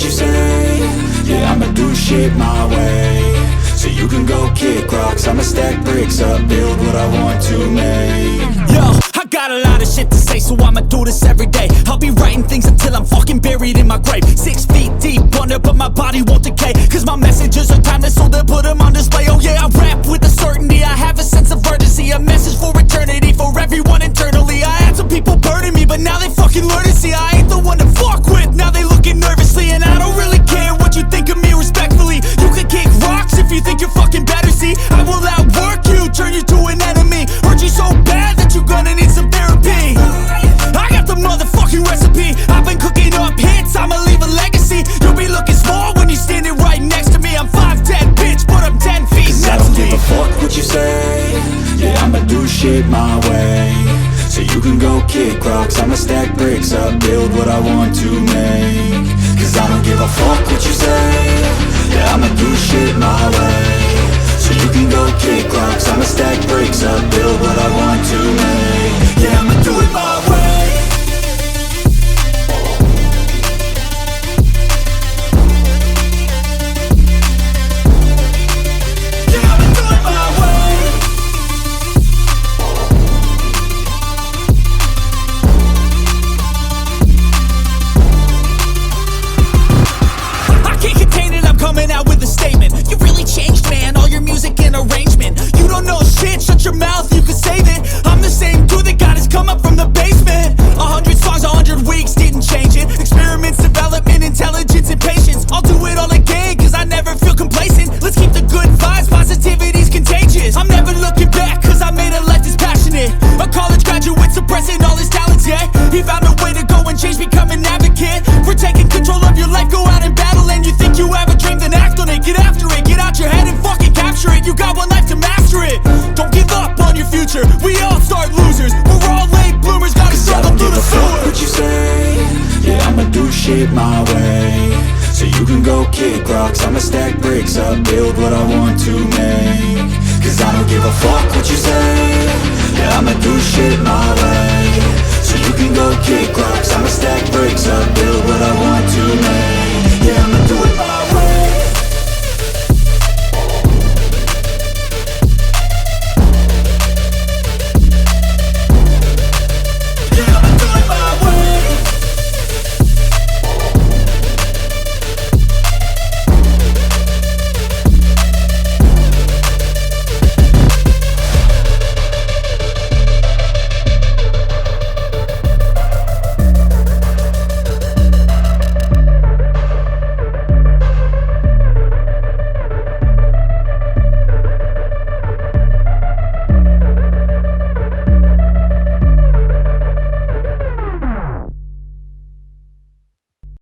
what you say. Yeah, I'ma do shit my way. So you can go kick rocks, I'ma stack bricks up, build what I want to make. Yo, I got a lot of shit to say, so I'ma do this every day. I'll be writing things until I'm fucking buried in my grave. 6 feet deep under, but my body won't decay, cause my messages are timeless, so they'll put them on display. Oh yeah, I rap with a certainty, I have a sense of urgency, a message for eternity, for everyone internally. I had some people burning me, but now they fucking learn to see I ain't the one to fuck with, now they looking nervously. And I don't really care what you think of me, respectfully. You can kick rocks if you think you're fucking better, see I will outwork you, turn you to an enemy. Hurt you so bad that you're gonna need some therapy. I got the motherfucking recipe, I've been cooking up hits, I'ma leave a legacy. You'll be looking small when you're standing right next to me. I'm 5'10", bitch, but I'm 10 feet next to me. I don't give a fuck what you say. Yeah, I'ma do shit my way. So you can go kick rocks, I'ma stack bricks up, build what I want to make. Cause I don't give a fuck what you say. Yeah, I'ma do shit my way. So you can go kick rocks, I'ma stack bricks up, build what I want to make. Yeah, I'ma do it my way. Coming out with a statement. You really changed, man, all your music and arrangement. You don't know shit, shut your mouth, you can save it. I'm the same dude that got his come up from the basement. 100 songs, 100 weeks, didn't change it. Experiments, development, intelligence, and patience. I'll do it all again, cause I never feel complacent. Let's keep the good vibes, positivity's contagious. I'm never looking back, cause I made a life that's passionate. A college graduate suppressing all his talents, yeah. He found a way to go and change, become an advocate for taking control of your life, go out and battle. And you think you have a dream, then act on it, get after it, get out your head and fucking capture it. You got one life to master it. Don't give up on your future, we all start losers. We're all late bloomers, gotta struggle through the sewer. What you say? Yeah, I'ma do shit my way. So you can go kick rocks, I'ma stack bricks up, build what I want to make. Cause I don't give a fuck what you say. Yeah, I'ma do shit my way. So you can go kick rocks, I'ma stack bricks up, build what I want to make.